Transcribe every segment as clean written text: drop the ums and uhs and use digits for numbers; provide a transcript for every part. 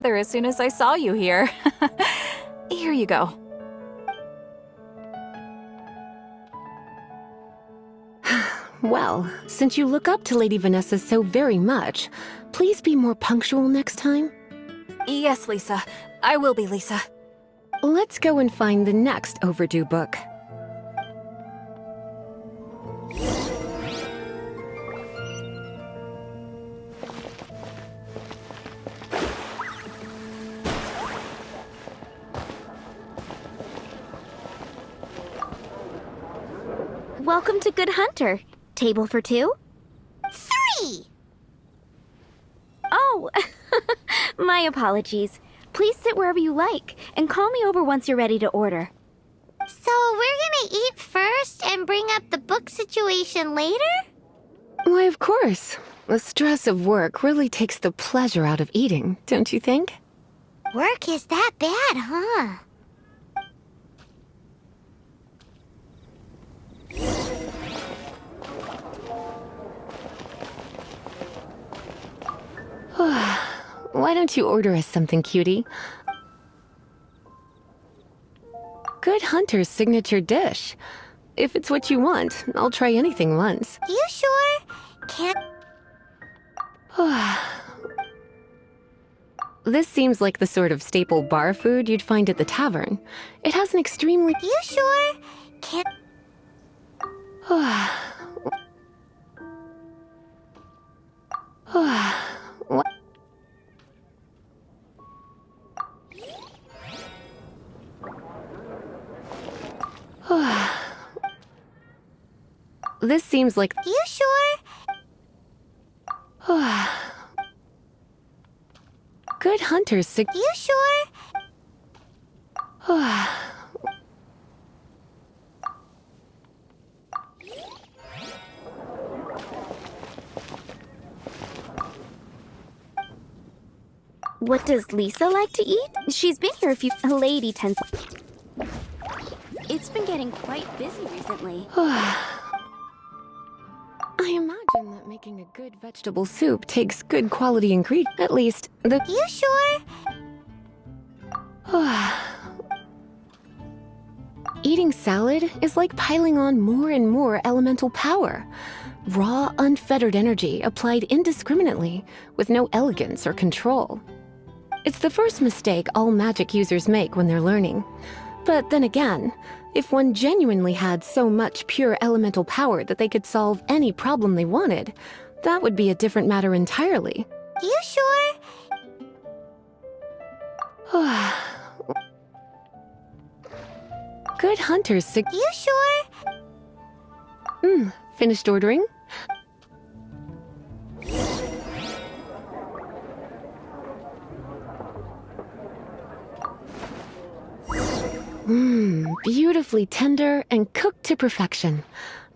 there as soon as I saw you here. Here you go. Well, since you look up to Lady Vanessa so very much, please be more punctual next time. Yes, Lisa. I will be, Lisa. Let's go and find the next overdue book. Welcome to Good Hunter. Table for two? 3! Oh, my apologies. Please sit wherever you like, and call me over once you're ready to order. So we're gonna eat first and bring up the book situation later? Why, of course. The stress of work really takes the pleasure out of eating, don't you think? Work is that bad, huh? Why don't you order us something, cutie? Good Hunter's signature dish. If it's what you want, I'll try anything once. You sure? Can't... This seems like the sort of staple bar food you'd find at the tavern. It has an extremely... You sure? Can't... What? This seems like... You sure? Good Hunter's You sure? What does Lisa like to eat? She's been here a few... Lady tends... It's been getting quite busy recently. I imagine that making a good vegetable soup takes good quality ingredients. At least, the... You sure? Eating salad is like piling on more and more elemental power. Raw, unfettered energy applied indiscriminately, with no elegance or control. It's the first mistake all magic users make when they're learning. But then again, if one genuinely had so much pure elemental power that they could solve any problem they wanted, that would be a different matter entirely. You sure? Good Hunter's You sure? finished ordering? Beautifully tender and cooked to perfection.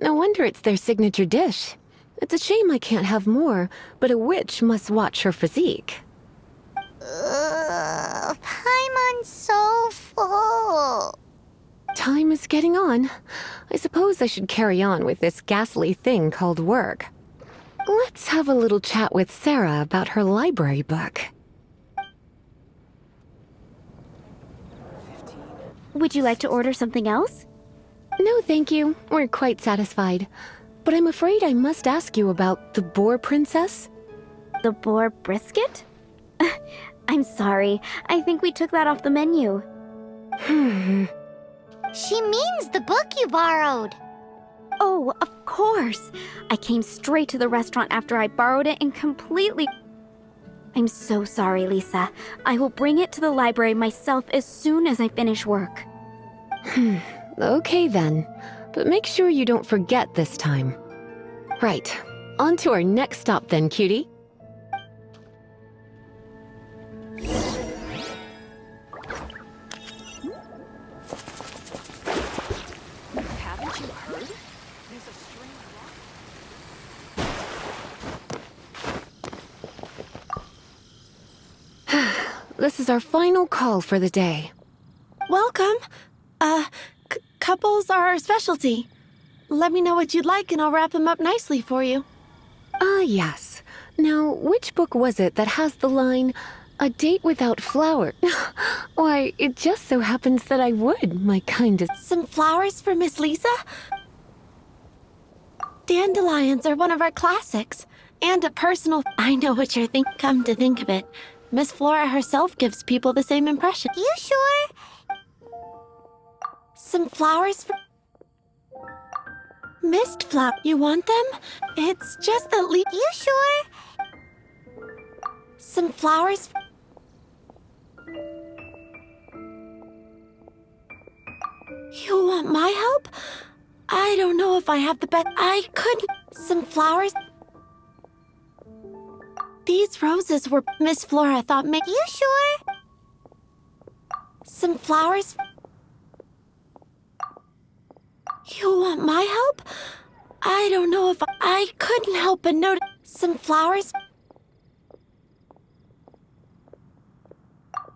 No wonder it's their signature dish. It's a shame I can't have more, but a witch must watch her physique. Paimon's so full. Time is getting on. I suppose I should carry on with this ghastly thing called work. Let's have a little chat with Sarah about her library book. Would you like to order something else? No, thank you. We're quite satisfied. But I'm afraid I must ask you about the Boar Princess. The boar brisket? I'm sorry. I think we took that off the menu. She means the book you borrowed. Oh, of course. I came straight to the restaurant after I borrowed it and completely... I'm so sorry, Lisa. I will bring it to the library myself as soon as I finish work. Okay then. But make sure you don't forget this time. Right. On to our next stop then, cutie. Haven't you heard? There's a string of This is our final call for the day. Welcome. Couples are our specialty. Let me know what you'd like and I'll wrap them up nicely for you. Ah, yes. Now, which book was it that has the line, A date without flower? Why, it just so happens that I would, my kindest. Some flowers for Miss Lisa? Dandelions are one of our classics. And a personal... I know what you're thinking. Come to think of it, Miss Flora herself gives people the same impression. You sure? Some flowers for... Mist flower. You want them? It's just that You sure? Some flowers... You want my help? I don't know if I have the best... I couldn't... Some flowers... These roses were... Miss Flora thought You sure? Some flowers... You want my help? I don't know if I couldn't help but notice... Some flowers...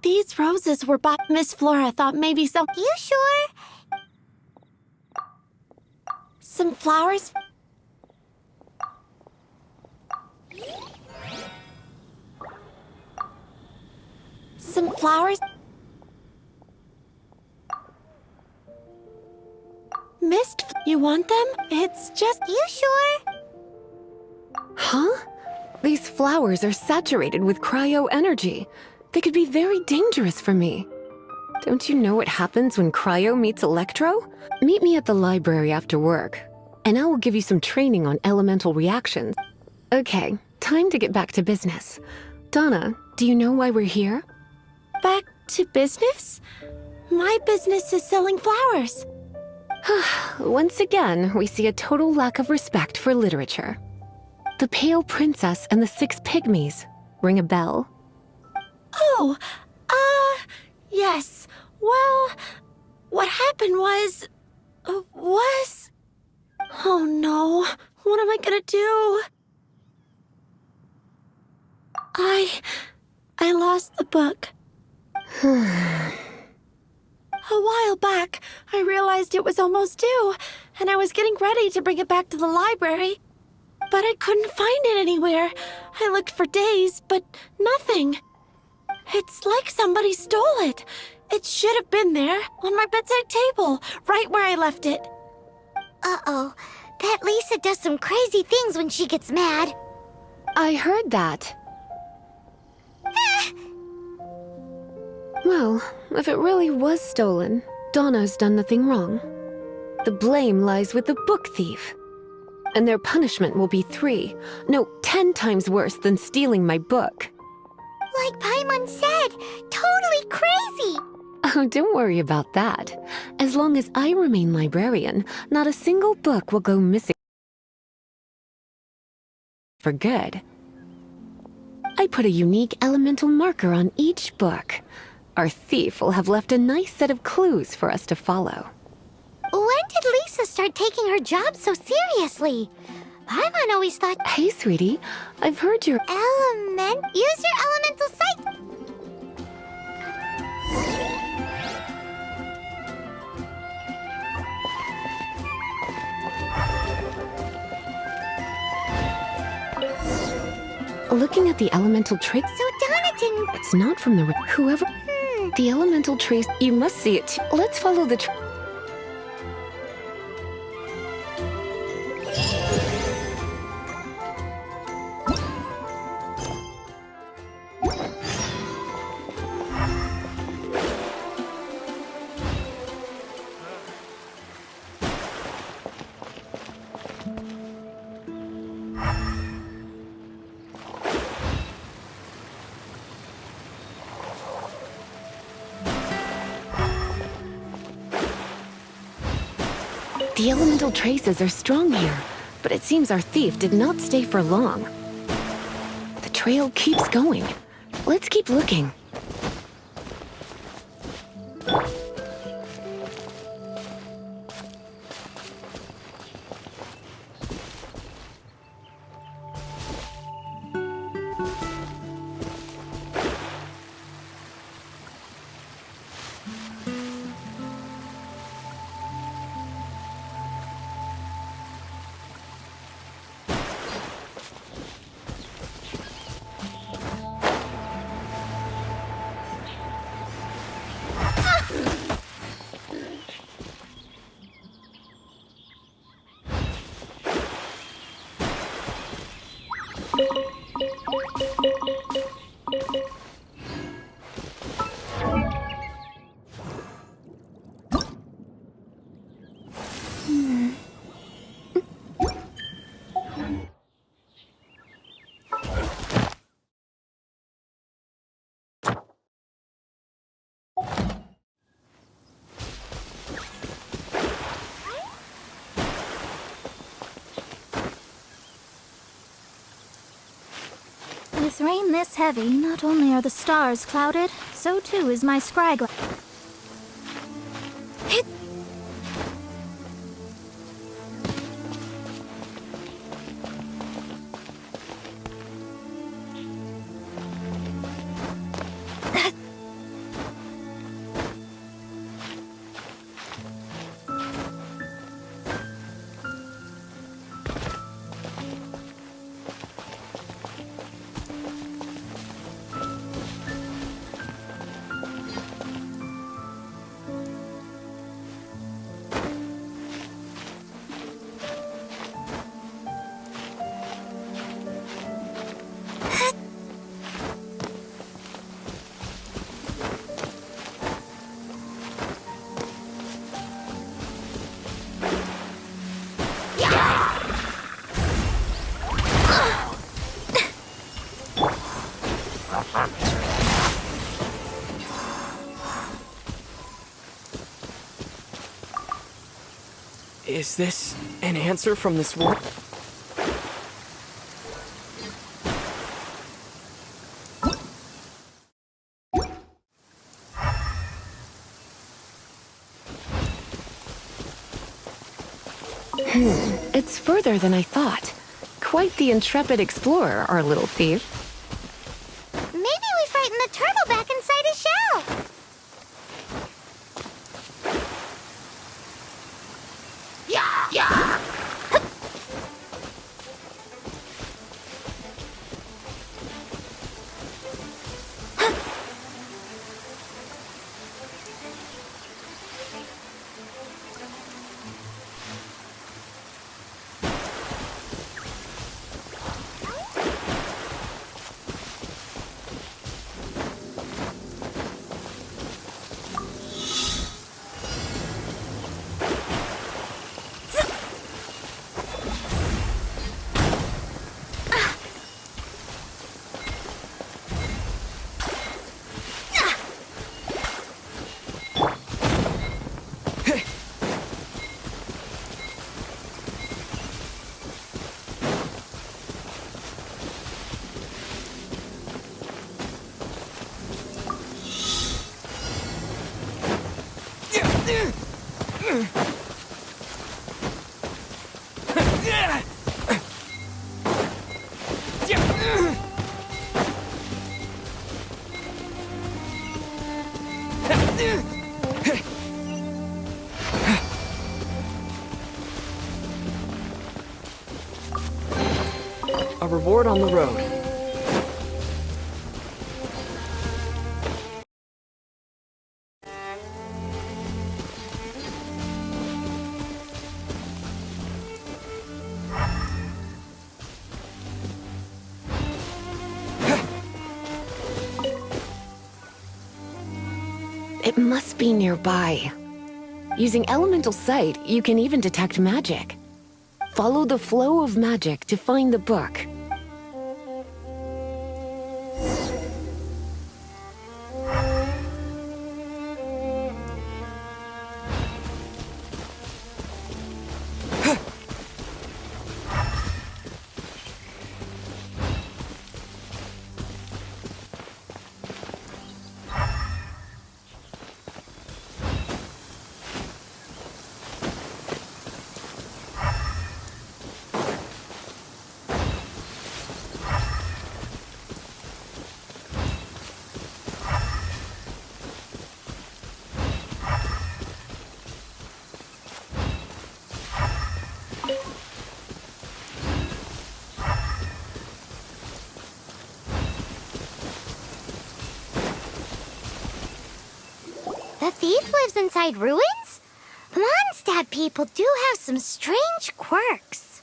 These roses were bought... Miss Flora thought maybe some... You sure? Some flowers... Some flowers... Mist... You want them? It's just... You sure? Huh? These flowers are saturated with cryo energy. They could be very dangerous for me. Don't you know what happens when cryo meets electro? Meet me at the library after work, and I will give you some training on elemental reactions. Okay, time to get back to business. Donna, do you know why we're here? Back to business? My business is selling flowers. Once again, we see a total lack of respect for literature. The Pale Princess and the Six Pygmies. Ring a bell? Oh, yes. Well, what happened was... Oh no, what am I gonna do? I lost the book. A while back, I realized it was almost due, and I was getting ready to bring it back to the library. But I couldn't find it anywhere. I looked for days, but nothing. It's like somebody stole it. It should have been there, on my bedside table, right where I left it. Uh-oh. That Lisa does some crazy things when she gets mad. I heard that. Well, if it really was stolen, Donna's done nothing wrong. The blame lies with the book thief. And their punishment will be 10 times worse than stealing my book. Like Paimon said, totally crazy. Oh, don't worry about that. As long as I remain librarian, not a single book will go missing for good. I put a unique elemental marker on each book. Our thief will have left a nice set of clues for us to follow. When did Lisa start taking her job so seriously? Paimon always thought... Hey, sweetie, I've heard your... Use your elemental sight! Looking at the elemental trace... So Donna didn't... It's not from the... Whoever... The elemental trace... You must see it. Let's follow the... The elemental traces are strong here, but it seems our thief did not stay for long. The trail keeps going. Let's keep looking. this heavy, not only are the stars clouded, so too is my scryglass. Is this an answer from this world? It's further than I thought. Quite the intrepid explorer, our little thief. Maybe we frightened the turtle back inside his shell. A reward on the road. It must be nearby. Using elemental sight, you can even detect magic. Follow the flow of magic to find the book. The thief lives inside ruins? Mondstadt people do have some strange quirks.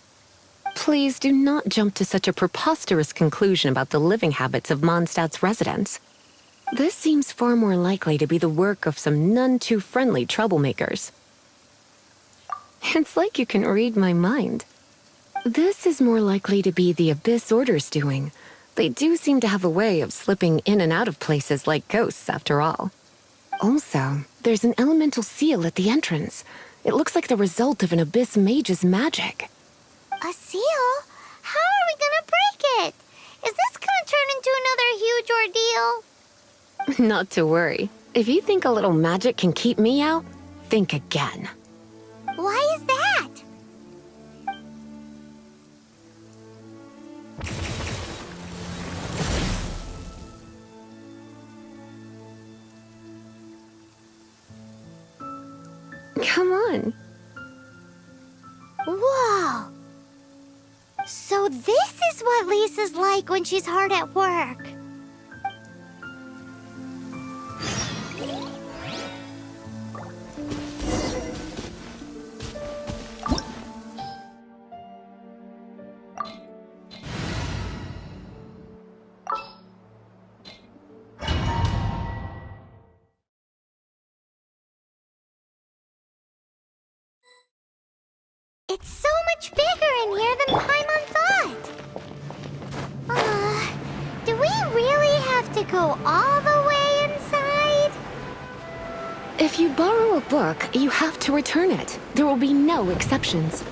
Please do not jump to such a preposterous conclusion about the living habits of Mondstadt's residents. This seems far more likely to be the work of some none too friendly troublemakers. It's like you can read my mind. This is more likely to be the Abyss Order's doing. They do seem to have a way of slipping in and out of places like ghosts, after all. Also, there's an elemental seal at the entrance. It looks like the result of an Abyss mage's magic. A seal? How are we gonna break it? Is this gonna turn into another huge ordeal? Not to worry. If you think a little magic can keep me out, think again. Why is that? Come on. Whoa! So this is what Lisa's like when she's hard at work. It's so much bigger in here than Paimon thought. Do we really have to go all the way inside? If you borrow a book, you have to return it. There will be no exceptions.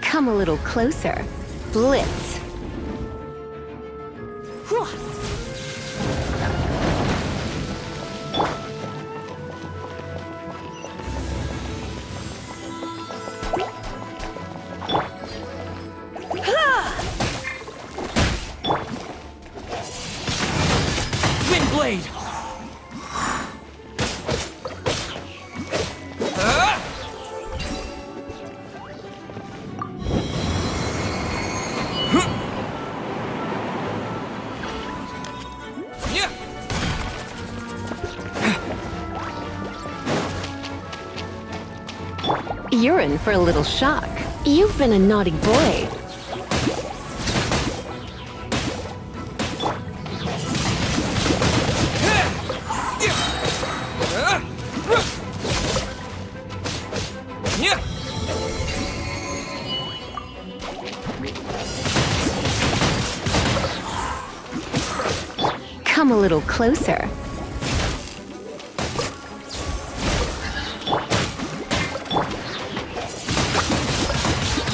Come a little closer. Blitz. Windblade! You're in for a little shock. You've been a naughty boy. Come a little closer.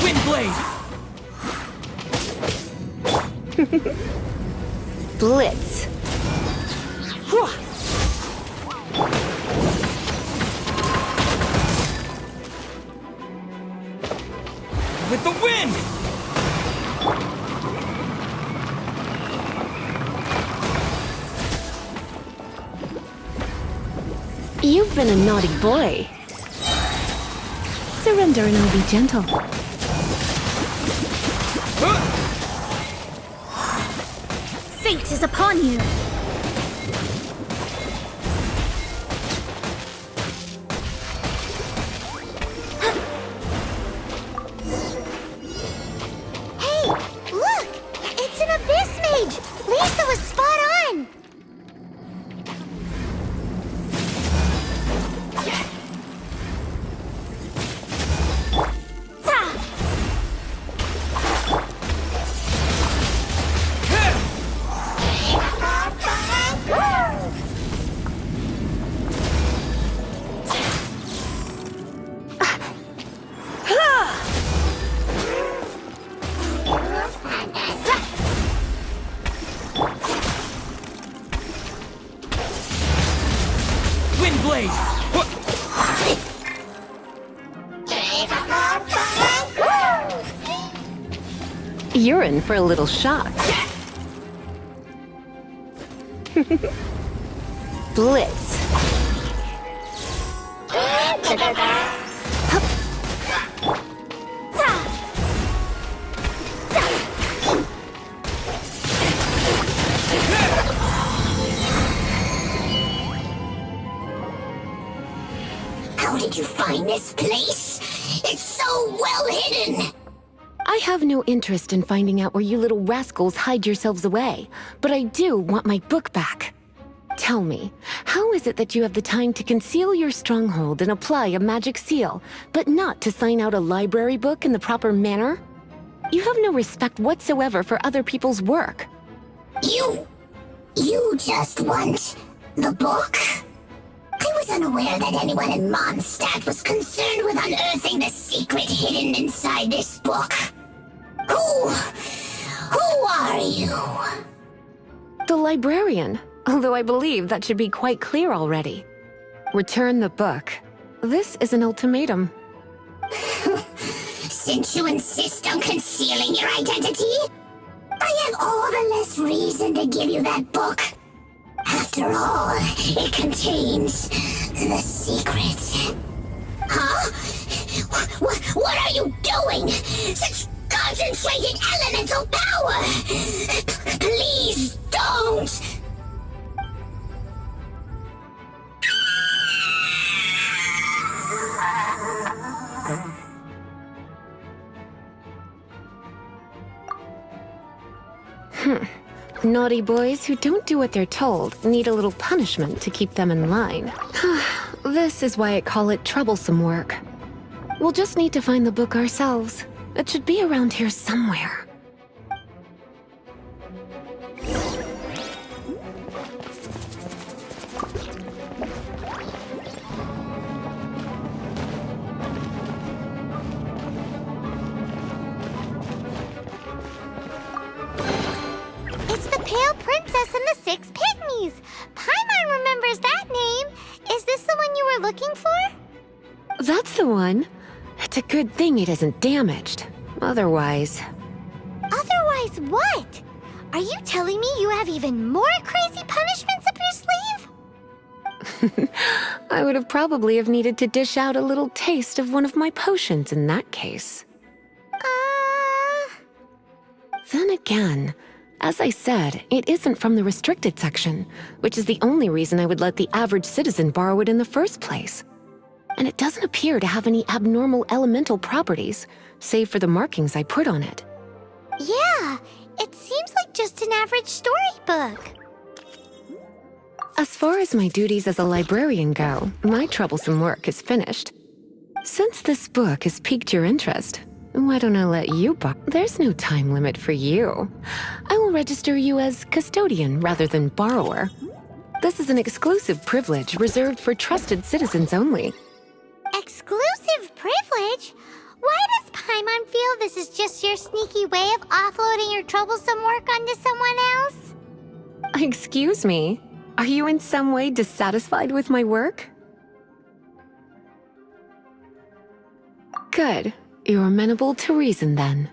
Windblade! Blitz. With the wind! You've been a naughty boy. Surrender and I'll be gentle. Fate is upon you. Hey, look! It's an Abyss Mage! Lisa was spot on! You're in for a little shock. Blitz. How did you find this place? It's so well hidden. I have no interest in finding out where you little rascals hide yourselves away, but I do want my book back. Tell me, how is it that you have the time to conceal your stronghold and apply a magic seal, but not to sign out a library book in the proper manner? You have no respect whatsoever for other people's work. You just want the book? I was unaware that anyone in Mondstadt was concerned with unearthing the secret hidden inside this book. Who are you? The librarian, although I believe that should be quite clear already. Return the book. This is an ultimatum. Since you insist on concealing your identity, I have all the less reason to give you that book. After all, it contains the secret. Huh? What are you doing? Such concentrated elemental power! Please don't! Naughty boys who don't do what they're told need a little punishment to keep them in line. This is why I call it troublesome work. We'll just need to find the book ourselves. It should be around here somewhere. It's the Pale Princess and the Six Pygmies! Paimon remembers that name! Is this the one you were looking for? That's the one. It's a good thing it isn't damaged. Otherwise... Otherwise what? Are you telling me you have even more crazy punishments up your sleeve? I would have probably have needed to dish out a little taste of one of my potions in that case. Then again, as I said, it isn't from the restricted section, which is the only reason I would let the average citizen borrow it in the first place. And it doesn't appear to have any abnormal elemental properties, save for the markings I put on it. Yeah, it seems like just an average storybook. As far as my duties as a librarian go, my troublesome work is finished. Since this book has piqued your interest, why don't I let you There's no time limit for you. I will register you as custodian rather than borrower. This is an exclusive privilege reserved for trusted citizens only. Exclusive privilege? Why does Paimon feel this is just your sneaky way of offloading your troublesome work onto someone else? Excuse me, are you in some way dissatisfied with my work? Good. You're amenable to reason, then.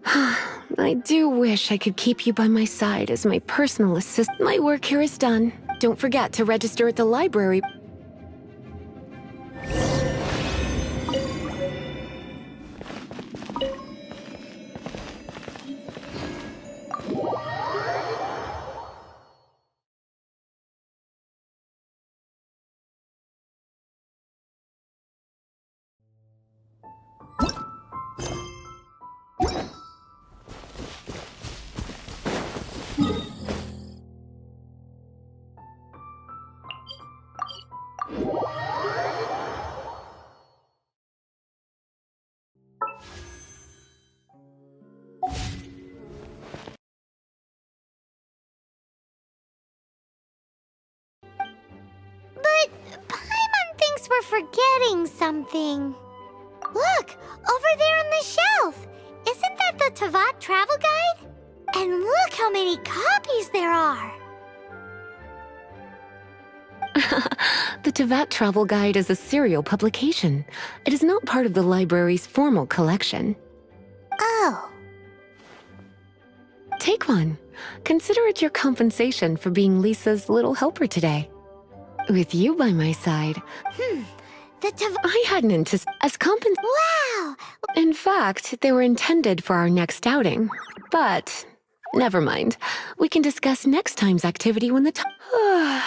I do wish I could keep you by my side as my personal assistant. My work here is done. Don't forget to register at the library. But Paimon thinks we're forgetting something. Look, over there on the shelf. Isn't that the Teyvat travel guide? And look how many copies there are. The Teyvat Travel Guide is a serial publication. It is not part of the library's formal collection. Oh. Take one. Consider it your compensation for being Lisa's little helper today. With you by my side, I hadn't anticipated as Wow! In fact, they were intended for our next outing. But never mind. We can discuss next time's activity when the time.